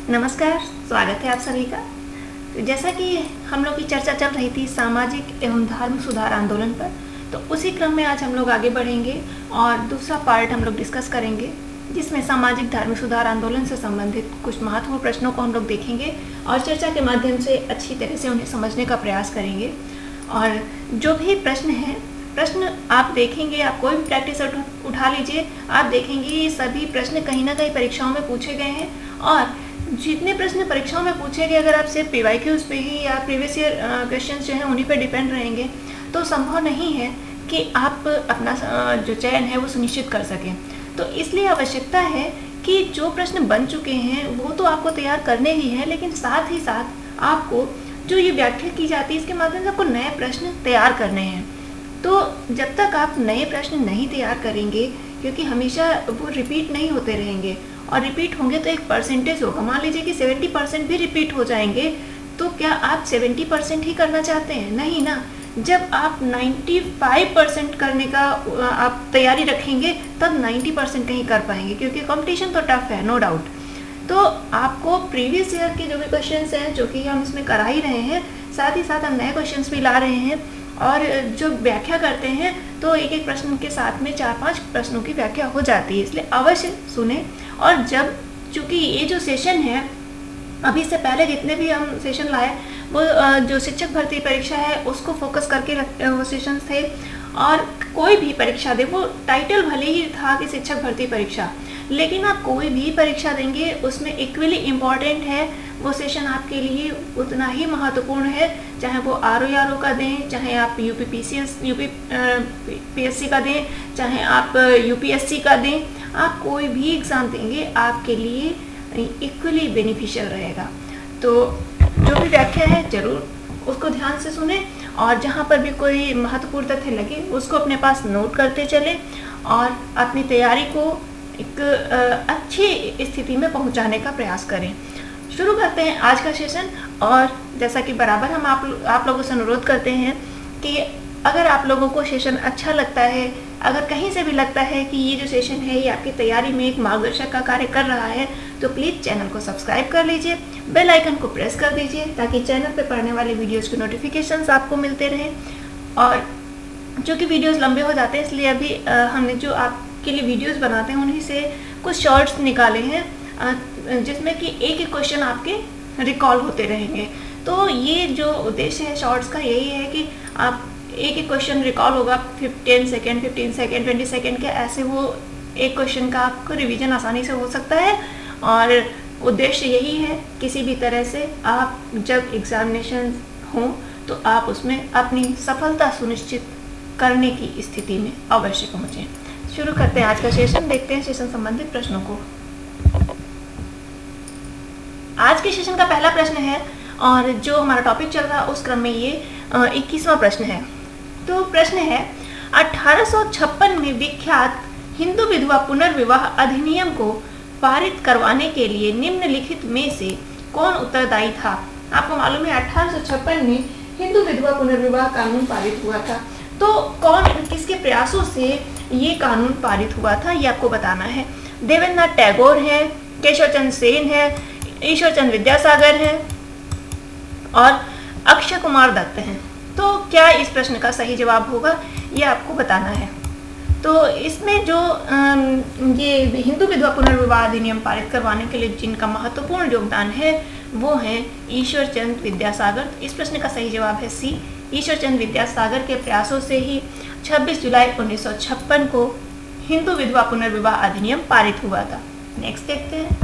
नमस्कार, स्वागत है आप सभी का। तो जैसा कि हम लोग की चर्चा चल रही थी सामाजिक एवं धार्मिक सुधार आंदोलन पर, तो उसी क्रम में आज हम लोग आगे बढ़ेंगे और दूसरा पार्ट हम लोग डिस्कस करेंगे, जिसमें सामाजिक धार्मिक सुधार आंदोलन से संबंधित कुछ महत्वपूर्ण प्रश्नों को हम लोग देखेंगे और चर्चा के माध्यम से अच्छी तरह से उन्हें समझने का प्रयास करेंगे। और जो भी प्रश्न आप देखेंगे, आप कोई भी प्रैक्टिस उठा लीजिए, आप देखेंगे ये सभी प्रश्न कहीं ना कहीं परीक्षाओं में पूछे गए हैं। और जितने प्रश्न परीक्षाओं में पूछे गए, अगर आप सिर्फ PYQs पे ही या प्रीवियस ईयर क्वेश्चंस जो हैं उन्हीं पे डिपेंड रहेंगे तो संभव नहीं है कि आप अपना जो चयन है वो सुनिश्चित कर सकें। तो इसलिए आवश्यकता है कि जो प्रश्न बन चुके हैं वो तो आपको तैयार करने ही हैं, लेकिन साथ ही साथ आपको जो ये व्याख्या की जाती है इसके माध्यम से आपको नए प्रश्न तैयार करने हैं। तो जब तक आप नए प्रश्न नहीं तैयार करेंगे, क्योंकि हमेशा वो रिपीट नहीं होते रहेंगे, और रिपीट होंगे तो एक परसेंटेज होगा। मान लीजिए कि 70% भी रिपीट हो जाएंगे, तो क्या आप 70% ही करना चाहते हैं? नहीं ना। जब आप 95% करने का आप तैयारी रखेंगे तब 90% नहीं कर पाएंगे, क्योंकि कंपटीशन तो टफ है, नो डाउट। तो आपको प्रीवियस ईयर के जो भी क्वेश्चंस हैं, जो कि हम इसमें करा ही रहे हैं, साथ ही साथ हम नए क्वेश्चंस भी ला रहे हैं और जो व्याख्या करते हैं तो एक एक प्रश्न के साथ में 4-5 प्रश्नों की व्याख्या हो जाती है, इसलिए अवश्य सुने। और जब चूँकि ये जो सेशन है, अभी से पहले जितने भी हम सेशन लाए वो जो शिक्षक भर्ती परीक्षा है उसको फोकस करके वो सेशन थे। और कोई भी परीक्षा दे, वो टाइटल भले ही था कि शिक्षक भर्ती परीक्षा, लेकिन आप कोई भी परीक्षा देंगे उसमें इक्वली इम्पॉर्टेंट है वो सेशन, आपके लिए उतना ही महत्वपूर्ण है। चाहे वो RO का दें, चाहे आप UPPSC का दें, चाहे आप UPSC का दें, आप कोई भी एग्ज़ाम देंगे आपके लिए इक्वली बेनिफिशियल रहेगा। तो जो भी व्याख्या है ज़रूर उसको ध्यान से सुने, और जहाँ पर भी कोई महत्वपूर्ण तथ्य लगे उसको अपने पास नोट करते चलें और अपनी तैयारी को एक अच्छी स्थिति में पहुँचाने का प्रयास करें। शुरू करते हैं आज का सेशन। और जैसा कि बराबर हम आप लोगों से अनुरोध करते हैं कि अगर आप लोगों को सेशन अच्छा लगता है, अगर कहीं से भी लगता है कि ये जो सेशन है ये आपकी तैयारी में एक मार्गदर्शक का कार्य कर रहा है, तो प्लीज़ चैनल को सब्सक्राइब कर लीजिए, बेल आइकन को प्रेस कर दीजिए, ताकि चैनल पर पढ़ने वाले वीडियोज़ के नोटिफिकेशंस आपको मिलते रहें। और जो कि वीडियोज़ लंबे हो जाते हैं, इसलिए अभी हमने जो आपके लिए वीडियोज़ बनाते हैं उन्हीं से कुछ शॉर्ट्स निकाले हैं, जिसमें कि एक एक क्वेश्चन आपके रिकॉल होते रहेंगे। तो ये जो उद्देश्य है शॉर्ट्स का यही है कि आप एक एक क्वेश्चन रिकॉल होगा 10 सेकेंड, 15 सेकेंड, 20 सेकेंड के, ऐसे वो एक क्वेश्चन का आपको रिवीजन आसानी से हो सकता है। और उद्देश्य यही है किसी भी तरह से आप जब एग्जामिनेशन हो तो आप उसमें अपनी सफलता सुनिश्चित करने की स्थिति में अवश्य पहुँचें। शुरू करते हैं आज का सेशन, देखते हैं सेशन संबंधित प्रश्नों को। आज के सेशन का पहला प्रश्न है, और जो हमारा टॉपिक चल रहा है उस क्रम में ये 21वां प्रश्न है। तो प्रश्न है, 1856 में विख्यात हिंदू विधवा पुनर्विवाह अधिनियम को पारित करवाने के लिए निम्नलिखित में से कौन उत्तरदायी था? आपको मालूम है 1856 में हिंदू विधवा पुनर्विवाह कानून पारित हुआ था। तो किसके प्रयासों से ये कानून पारित हुआ था, ये आपको बताना है। देवेंद्रनाथ टैगोर है, केशव चंद्र सेन है, ईश्वर चंद्र विद्यासागर है और अक्षय कुमार दत्त हैं। तो क्या इस प्रश्न का सही जवाब होगा, ये आपको बताना है। तो इसमें जो ये हिंदू विधवा पुनर्विवाह अधिनियम पारित करवाने के लिए जिनका महत्वपूर्ण योगदान है वो हैं ईश्वर चंद्र विद्यासागर। इस प्रश्न का सही जवाब है C, ईश्वर चंद्र विद्यासागर के प्रयासों से ही 26 जुलाई 1956 को हिंदू विधवा पुनर्विवाह अधिनियम पारित हुआ था। नेक्स्ट देखते हैं।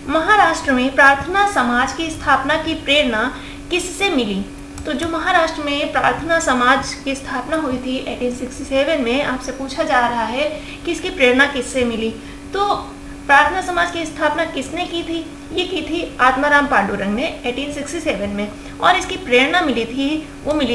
महाराष्ट्र में प्रार्थना समाज की स्थापना की प्रेरणा किससे मिली? तो जो महाराष्ट्र में प्रार्थना समाज की स्थापना हुई थी 1867 में, आपसे पूछा जा रहा है कि इसकी प्रेरणा किससे मिली। तो प्रार्थना समाज की स्थापना किसने की थी? ये की थी आत्माराम पांडुरंग ने 1867 में, और इसकी प्रेरणा मिली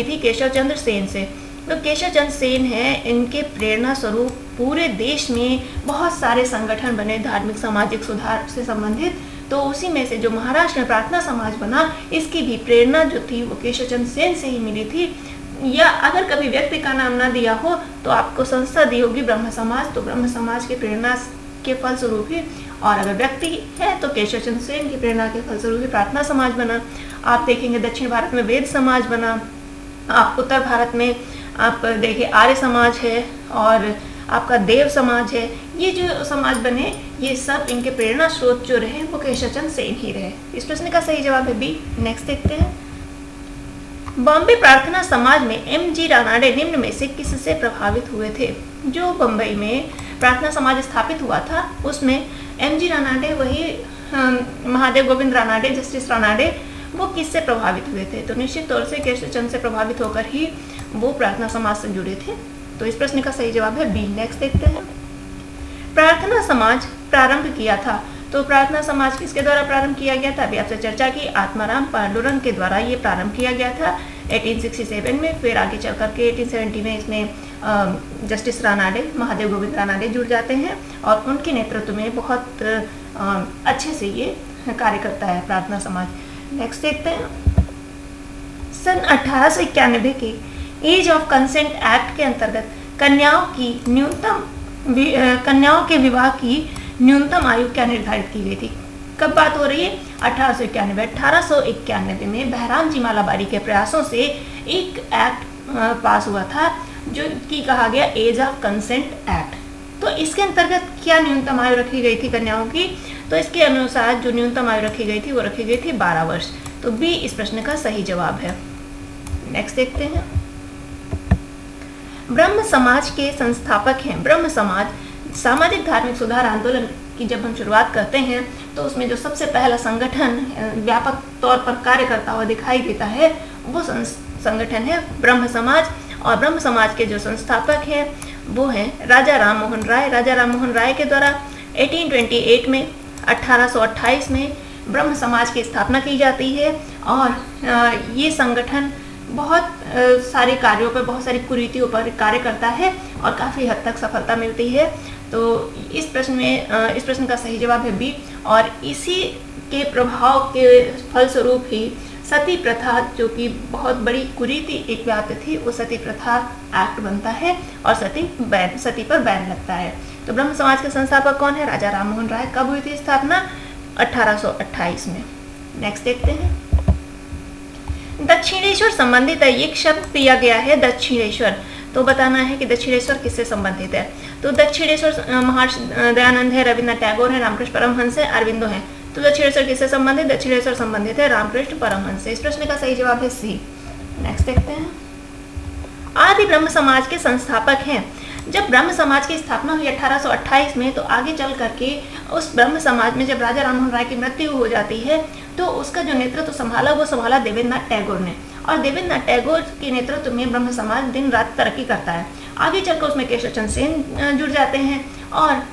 थी केशव चंद्र सेन से। तो केशव चंद्र सेन हैं, इनके प्रेरणा स्वरूप पूरे देश में बहुत सारे संगठन बने धार्मिक सामाजिक सुधार से संबंधित। तो उसी में से जो महाराष्ट्र में प्रार्थना समाज बना, इसकी भी प्रेरणा जो थी वो केशव चंद्र सेन से ही मिली थी। या अगर कभी व्यक्ति का नाम ना दिया हो तो आपको संस्था दी होगी ब्रह्म समाज। तो ब्रह्म समाज की प्रेरणा के फलस्वरूप ही और अगर व्यक्ति है तो केशव चंद्र सेन की प्रेरणा के फलस्वरूप ही प्रार्थना समाज बना। आप देखेंगे दक्षिण भारत में वेद समाज बना, आप उत्तर भारत में आप देखिए आर्य समाज है और आपका देव समाज है। ये जो समाज बने ये सब इनके प्रेरणा स्रोत जो रहे वो केशव चंद्र सेन ही रहे। इस प्रश्न का सही जवाब है बी। नेक्स्ट देखते हैं, बॉम्बे प्रार्थना समाज में एम.जी. रानाडे निम्न में से किससे प्रभावित हुए थे? जो बम्बई में प्रार्थना समाज स्थापित हुआ था उसमें एम.जी. रानाडे वही महादेव गोविंद रानाडे, जस्टिस रानाडे, वो किससे प्रभावित हुए थे? तो निश्चित तौर से केशव चंद्र से प्रभावित होकर ही वो प्रार्थना समाज से जुड़े थे। तो इस प्रश्न का सही जवाब है बी। नेक्स्ट देखते हैं, प्रार्थना समाज प्रारंभ किया था। तो प्रार्थना समाज किसके द्वारा प्रारंभ किया गया था? अभी आपसे चर्चा की, आत्माराम पांडुरंग के द्वारा ये प्रारंभ किया गया था 1867 में। फिर आगे चल करके 1870 में इसमें जस्टिस रानाडे, महादेव गोविंद रानाडे जुड़ जाते हैं और उनके नेतृत्व में बहुत अच्छे से ये कार्य करता है प्रार्थना समाज। नेक्स्ट देखते हैं, सन 1891 के एज ऑफ कंसेंट एक्ट के अंतर्गत कन्याओं के विवाह की न्यूनतम आयु क्या निर्धारित की गई थी? कब बात हो रही है? 1891 में बहराम जी मालाबारी के प्रयासों से एक एक्ट पास हुआ था जो कि कहा गया एज ऑफ कंसेंट एक्ट। तो इसके अंतर्गत क्या न्यूनतम आयु रखी गई थी कन्याओं की? तो इसके अनुसार जो न्यूनतम आयु रखी गई थी वो रखी गई थी 12 वर्ष। तो बी इस प्रश्न का सही जवाब है। नेक्स्ट देखते हैं, ब्रह्म समाज के संस्थापक हैं। ब्रह्म समाज सामाजिक धार्मिक सुधार आंदोलन की जब हम शुरुआत करते हैं तो उसमें जो सबसे पहला संगठन व्यापक तौर पर कार्य करता हुआ दिखाई देता है वो संगठन है ब्रह्म समाज। और ब्रह्म समाज के जो संस्थापक हैं वो हैं राजा राम मोहन राय। राजा राम मोहन राय के द्वारा 1828 में 1828 में ब्रह्म समाज की स्थापना की जाती है और ये संगठन बहुत सारे कार्यों पर, बहुत सारी कुरीतियों पर कार्य करता है और काफ़ी हद तक सफलता मिलती है। तो इस प्रश्न का सही जवाब है बी। और इसी के प्रभाव के फलस्वरूप ही सती प्रथा, जो कि बहुत बड़ी कुरीति एक व्याप्त थी, वो सती प्रथा एक्ट बनता है और सती पर बैन लगता है। तो ब्रह्म समाज के संस्थापक कौन है? राजा राम मोहन राय। कब हुई थी स्थापना? 1828 में। नेक्स्ट देखते हैं, दक्षिणेश्वर संबंधित है। एक शब्द दिया गया है दक्षिणेश्वर, तो बताना है कि दक्षिणेश्वर किससे संबंधित है। तो दक्षिणेश्वर महर्षि दयानंद है, रविन्द्रनाथ टैगोर है, रामकृष्ण परमहंस है, अरविंदो है। तो दक्षिणेश्वर किससे संबंधित? दक्षिणेश्वर संबंधित है रामकृष्ण परमहंस से। इस प्रश्न का सही जवाब है सी। नेक्स्ट देखते हैं, आदि ब्रह्म समाज के संस्थापक हैं। जब ब्रह्म समाज की स्थापना हुई 1828 में, तो आगे चल करके उस ब्रह्म समाज में जब राजा राम मोहन राय की मृत्यु हो जाती है तो उसका जो नेतृत्व संभाला वो संभाला देवेंद्रनाथ टैगोर ने। और देवेंद्रनाथ टैगोर के नेतृत्व में ब्रह्म समाज दिन रात तरक्की करता है। आगे चलकर उसमें केशव चंद्र सेन जुड़ जाते हैं और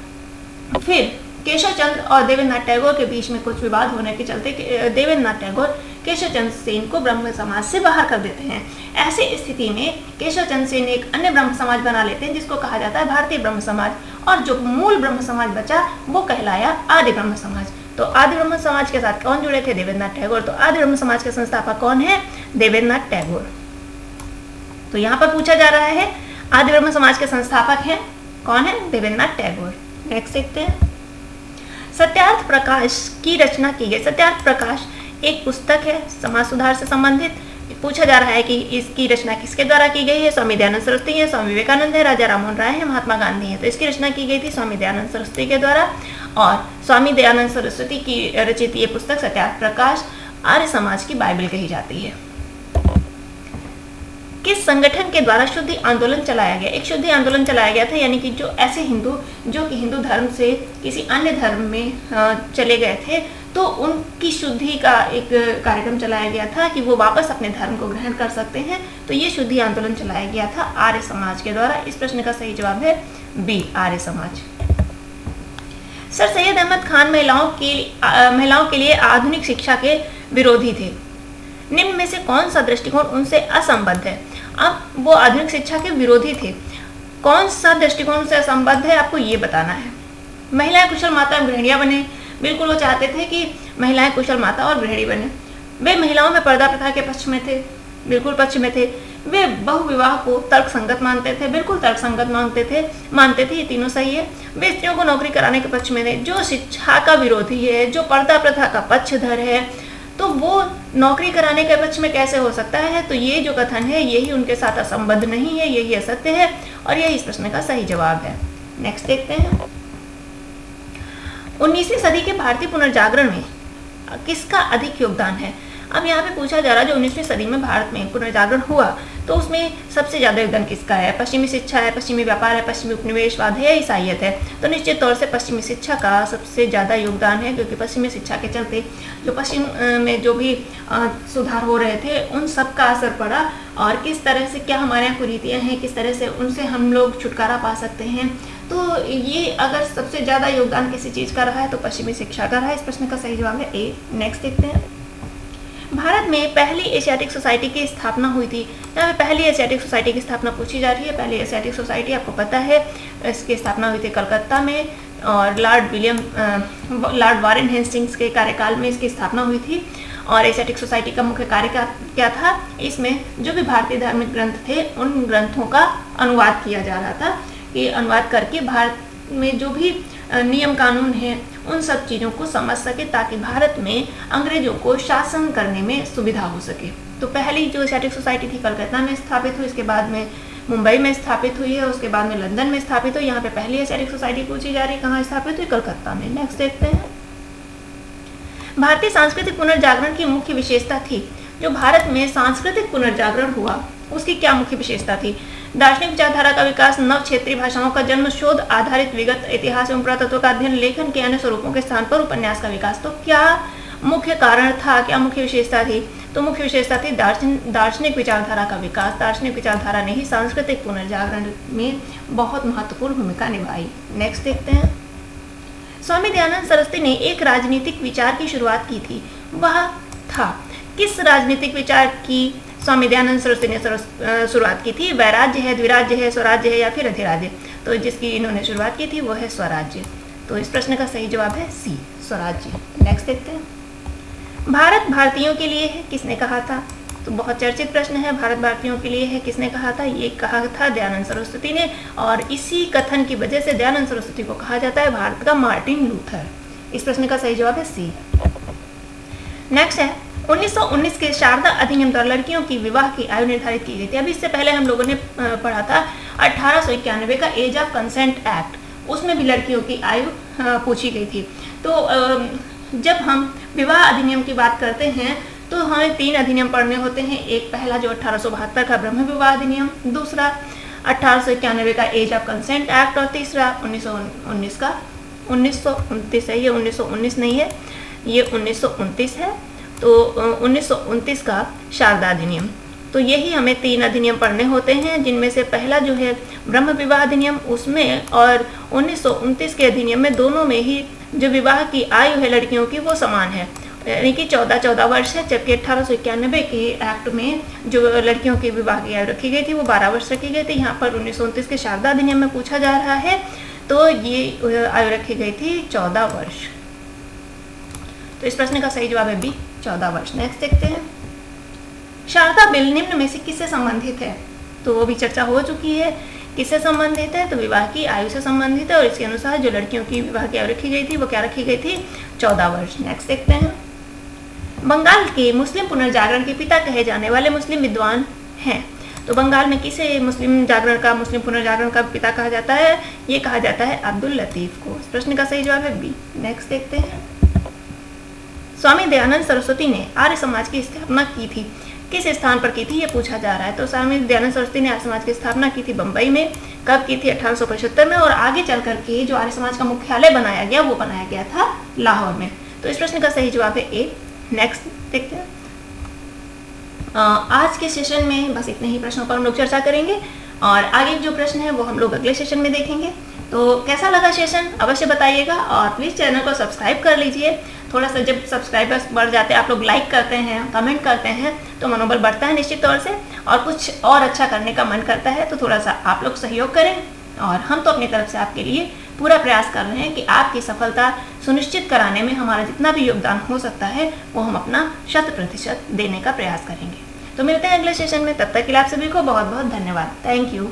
फिर केशव चंद्र और देवेंद्रनाथ टैगोर के बीच में कुछ विवाद होने के चलते देवेंद्रनाथ टैगोर केशव चंद्र सेन को ब्रह्म समाज से बाहर कर देते हैं। ऐसी स्थिति में केशव चंद्र सेन एक अन्य ब्रह्म समाज बना लेते हैं जिसको कहा जाता है भारतीय ब्रह्म समाज, और जो मूल ब्रह्म समाज बचा वो कहलाया आदि ब्रह्म समाज। तो आदि ब्रह्म समाज के साथ कौन जुड़े थे? देवेंद्रनाथ टैगोर। तो आदि ब्रह्म समाज के संस्थापक कौन है? देवेंद्रनाथ टैगोर। तो यहाँ पर पूछा जा रहा है आदि ब्रह्म समाज के संस्थापक हैं कौन है? देवेंद्रनाथ टैगोर। नेक्स्ट देखते हैं, सत्यार्थ प्रकाश की रचना की गई। सत्यार्थ प्रकाश एक पुस्तक है समाज सुधार से संबंधित। पूछा जा रहा है कि इसकी रचना किसके द्वारा की गई है? स्वामी दयानंद सरस्वती है, स्वामी विवेकानंद है, राजा राम मोहन राय है, महात्मा गांधी है। तो इसकी रचना की गई थी स्वामी दयानंद सरस्वती के द्वारा। और स्वामी दयानंद सरस्वती की रचित ये पुस्तक सत्यार्थ प्रकाश आर्य समाज की बाइबल कही जाती है। किस संगठन के द्वारा शुद्धि आंदोलन चलाया गया? एक शुद्धि आंदोलन चलाया गया था, यानी कि जो ऐसे हिंदू जो कि हिंदू धर्म से किसी अन्य धर्म में चले गए थे तो उनकी शुद्धि का एक कार्यक्रम चलाया गया था कि वो वापस अपने धर्म को ग्रहण कर सकते हैं। तो ये शुद्धि आंदोलन चलाया गया था आर्य समाज के द्वारा। इस प्रश्न का सही जवाब है बी, आर्य समाज। सर सैयद अहमद खान महिलाओं के लिए आधुनिक शिक्षा के विरोधी थे। निम्न में से कौन सा दृष्टिकोण उनसे असंबद्ध है? अब वो आधुनिक शिक्षा के विरोधी थे, कौन सा दृष्टिकोण उनसे असंबद्ध है आपको ये बताना है। महिलाएं कुशल माता और गृहिणियां बने, बिल्कुल वो चाहते थे कि महिलाएं कुशल माता और गृहिणी बने। वे महिलाओं में पर्दा प्रथा के पक्ष में थे, बिल्कुल पक्ष में थे। वे बहुविवाह को तर्कसंगत मानते थे, बिल्कुल तर्कसंगत मानते थे, ये तीनों सही है। वे स्त्रियों को नौकरी कराने के पक्ष में थे, जो शिक्षा का विरोधी है, जो पर्दा प्रथा का पक्षधर है, तो वो नौकरी कराने के पक्ष में कैसे हो सकता है? तो ये जो कथन है यही उनके साथ असंबद्ध नहीं है, यही असत्य है और यही इस प्रश्न का सही जवाब है। नेक्स्ट देखते हैं, 19वीं सदी के भारतीय पुनर्जागरण में किसका अधिक योगदान है? अब यहाँ पे पूछा जा रहा है जो 19वीं सदी में भारत में पुनर्जागरण हुआ तो उसमें सबसे ज़्यादा योगदान किसका है? पश्चिमी शिक्षा है, पश्चिमी व्यापार है, पश्चिमी उपनिवेशवाद है या ईसाईयत है? तो निश्चित तौर से पश्चिमी शिक्षा का सबसे ज़्यादा योगदान है, क्योंकि पश्चिमी शिक्षा के चलते जो पश्चिम में जो भी सुधार हो रहे थे उन सब का असर पड़ा और किस तरह से क्या हमारे यहाँ कुरीतियाँ हैं, किस तरह से उनसे हम लोग छुटकारा पा सकते हैं। तो ये अगर सबसे ज़्यादा योगदान किसी चीज़ का रहा है तो पश्चिमी शिक्षा का रहा है। इस प्रश्न का सही जवाब है ए। नेक्स्ट देखते हैं, भारत में पहली एशियाटिक सोसाइटी की स्थापना हुई थी। यहाँ पे पहली एशियाटिक सोसाइटी की स्थापना पूछी जा रही है। पहली एशियाटिक सोसाइटी आपको पता है इसकी स्थापना हुई थी कलकत्ता में और लॉर्ड वारेन हेस्टिंग्स के कार्यकाल में इसकी स्थापना हुई थी। और एशियाटिक सोसाइटी का मुख्य कार्य क्या था? इसमें जो भी भारतीय धार्मिक ग्रंथ थे उन ग्रंथों का अनुवाद किया जा रहा था, कि अनुवाद करके भारत में जो भी नियम कानून है उन सब चीज़ों को समझ सके ताकि भारत में अंग्रेजों को शासन करने में सुविधा हो सके। तो पहली जो एशियाटिक सोसाइटी थी कलकत्ता में स्थापित हुई, इसके बाद में मुंबई में स्थापित हुई है, उसके बाद में लंदन में स्थापित हुई। यहाँ पे पहली एशियाटिक सोसाइटी पूछी जा रही है कहाँ स्थापित हुई? कलकत्ता में। नेक्स्ट देखते हैं, भारतीय सांस्कृतिक पुनर्जागरण की मुख्य विशेषता थी। जो भारत में सांस्कृतिक पुनर्जागरण हुआ उसकी क्या मुख्य विशेषता थी? दार्शनिक विचारधारा का विकास, नव क्षेत्रीय भाषाओं का जन्म, शोध आधारित विगत इतिहास एवं पुरातत्व का अध्ययन, लेखन के अन्य स्वरूपों के स्थान पर उपन्यास का विकास। तो क्या मुख्य कारण था, क्या मुख्य विशेषता थी? तो मुख्य विशेषता थी दार्शनिक विचारधारा का विकास। दार्शनिक विचारधारा ने ही सांस्कृतिक पुनर्जागरण में बहुत महत्वपूर्ण भूमिका निभाई। नेक्स्ट देखते हैं, स्वामी दयानंद सरस्वती ने एक राजनीतिक विचार की शुरुआत की थी, वह था किस राजनीतिक विचार की स्वामी दयानंद सरस्वती ने शुरुआत की थी? वैराज्य है, द्विराज्य है, स्वराज्य है या फिर अधिराज्य? तो जिसकी इन्होंने शुरुआत की थी वो है स्वराज्य। तो इस प्रश्न का सही जवाब है सी, स्वराज्य। नेक्स्ट देखते हैं, भारत भारतीयों के लिए है, किसने कहा था? तो बहुत चर्चित प्रश्न है, भारत भारतीयों के लिए है, किसने कहा था? ये कहा था दयानंद सरस्वती ने और इसी कथन की वजह से दयानंद सरस्वती को कहा जाता है भारत का मार्टिन लूथर। इस प्रश्न का सही जवाब है सी। नेक्स्ट है, 1919 के शारदा अधिनियम द्वारा लड़कियों की विवाह की आयु निर्धारित की गई थी। अभी इससे पहले हम लोगों ने पढ़ा था 1891 का एज ऑफ कंसेंट एक्ट, उसमें भी लड़कियों की आयु पूछी गई थी। तो जब हम विवाह अधिनियम की बात करते हैं तो हमें 3 अधिनियम पढ़ने होते हैं। एक पहला जो 1872 का ब्रह्म विवाह अधिनियम, दूसरा 1891 का एज ऑफ कंसेंट एक्ट और तीसरा 1919 का 1929 है, ये 1919 नहीं है, ये 1929 है। तो 1929 का शारदा अधिनियम। तो यही हमें 3 अधिनियम पढ़ने होते हैं, जिनमें से पहला जो है ब्रह्म विवाह अधिनियम, उसमें और 1929 के अधिनियम में दोनों में ही जो विवाह की आयु है लड़कियों की वो समान है, यानी कि 14 वर्ष है। जबकि 1891 के एक्ट में जो लड़कियों की विवाह की आयु रखी गई थी वो 12 वर्ष रखी गई थी। यहाँ पर 1929 के शारदा अधिनियम में पूछा जा रहा है तो ये आयु रखी गई थी 14 वर्ष। तो इस प्रश्न का सही जवाब है बी, 14 वर्ष। नेक्स्ट देखते हैं, शारदा बिल निम्न में से किससे संबंधित है? तो वो भी चर्चा हो चुकी है, किससे संबंधित है? तो विवाह की आयु से संबंधित है और इसके अनुसार जो लड़कियों की विवाह की आयु रखी गई थी वो क्या रखी गई थी? 14 वर्ष। नेक्स्ट देखते हैं, बंगाल के मुस्लिम पुनर्जागरण के पिता कहे जाने वाले मुस्लिम विद्वान हैं। तो बंगाल में किसे मुस्लिम पुनर्जागरण का पिता कहा जाता है? ये कहा जाता है अब्दुल लतीफ को। इस प्रश्न का सही जवाब है बी। नेक्स्ट देखते हैं, स्वामी दयानंद सरस्वती ने आर्य समाज की स्थापना की थी, किस स्थान पर की थी ये पूछा जा रहा है। तो स्वामी दयानंद सरस्वती ने आर्य समाज की स्थापना की थी बम्बई में। कब की थी? 1875 में। और आगे चल करके जो आर्य समाज का मुख्यालय बनाया गया वो बनाया गया था लाहौर में। तो इस प्रश्न का सही जवाब है ए। नेक्स्ट देखते हैं, आज के सेशन में बस इतने ही प्रश्नों पर हम लोग चर्चा करेंगे और आगे जो प्रश्न है वो हम लोग अगले सेशन में देखेंगे। तो कैसा लगा सेशन अवश्य बताइएगा और प्लीज़ चैनल को सब्सक्राइब कर लीजिए। थोड़ा सा जब सब्सक्राइबर्स बढ़ जाते हैं, आप लोग लाइक करते हैं, कमेंट करते हैं तो मनोबल बढ़ता है निश्चित तौर से, और कुछ और अच्छा करने का मन करता है। तो थोड़ा सा आप लोग सहयोग करें और हम तो अपनी तरफ से आपके लिए पूरा प्रयास कर रहे हैं कि आपकी सफलता सुनिश्चित कराने में हमारा जितना भी योगदान हो सकता है वो हम अपना 100% देने का प्रयास करेंगे। तो मिलते हैं अगले सेशन में, तब तक के लिए आप सभी को बहुत बहुत धन्यवाद। Thank you.